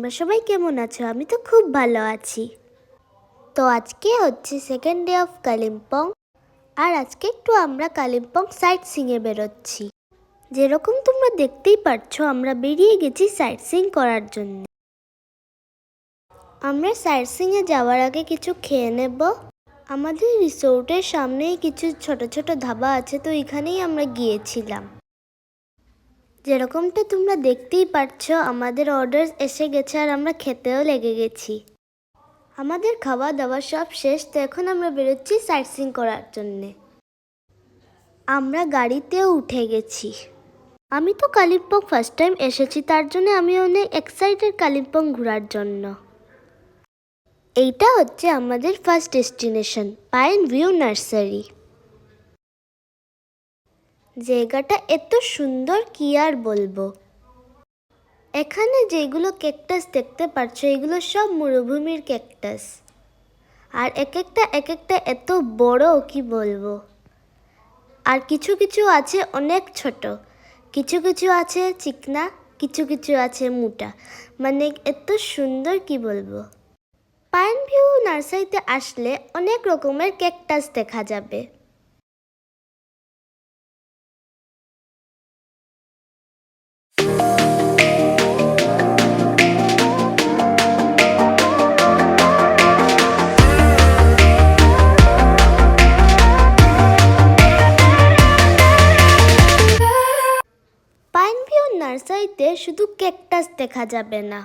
তোমরা সবাই কেমন আছো? আমি তো খুব ভালো আছি। তো আজকে হচ্ছে সেকেন্ড ডে অফ কালিম্পং, আর আজকে একটু আমরা কালিম্পং সাইট সিইংয়ে বেরোচ্ছি। যেরকম তোমরা দেখতেই পাচ্ছ, আমরা বেরিয়ে গেছি সাইট সিইং করার জন্য। আমরা সাইট সিইংয়ে যাওয়ার আগে কিছু খেয়ে নেব। আমাদের রিসোর্টের সামনেই কিছু ছোট ছোট ধাবা আছে, তো এখানেই আমরা গিয়েছিলাম। যেরকমটা তোমরা দেখতেই পাচ্ছ, আমাদের অর্ডার এসে গেছে আর আমরা খেতেও লেগে গেছি। আমাদের খাওয়া দাওয়া সব শেষ, তো এখন আমরা বেরোচ্ছি সাইট সিইং করার জন্যে। আমরা গাড়িতেও উঠে গেছি। আমি তো কালিম্পং ফার্স্ট টাইম এসেছি, তার জন্য আমি অনেক এক্সাইটেড কালিম্পং ঘোরার জন্য। এইটা হচ্ছে আমাদের first destination, pine view nursery. জায়গাটা এত সুন্দর কি আর বলবো। এখানে যেগুলো ক্যাকটাস দেখতে পাচ্ছ, এগুলো সব মরুভূমির ক্যাকটাস, আর এক একটা এত বড় কি বলবো। আর কিছু কিছু আছে অনেক ছোট, কিছু কিছু আছে চিকনা, কিছু কিছু আছে মোটা, মানে এত সুন্দর কি বলবো। পাইন ভিউ নার্সারিতে আসলে অনেক রকমের ক্যাকটাস দেখা যাবে। পাইন ভিউ নার্সারিতে শুধু ক্যাকটাস দেখা যাবে না,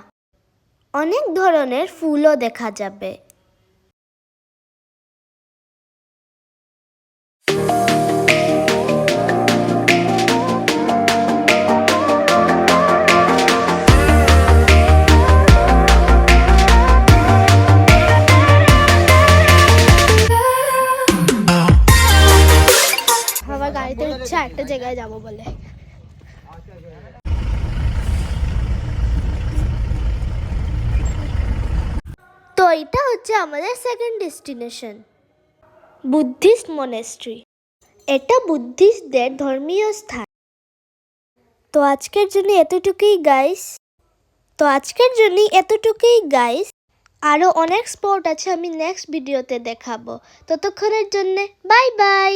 অনেক ধরনের ফুলও দেখা যাবে। আমার গাড়িতে ইচ্ছা একটা জায়গায় যাব বলে। তো এটা হচ্ছে আমাদের সেকেন্ড ডেস্টিনেশন, বুদ্ধিস্ট মনেস্ট্রি। এটা বুদ্ধিস্টদের ধর্মীয় স্থান। তো আজকের জন্য এতটুকুই গাইস। আরও অনেক স্পট আছে, আমি নেক্সট ভিডিওতে দেখাবো। ততক্ষণের জন্য বাই বাই।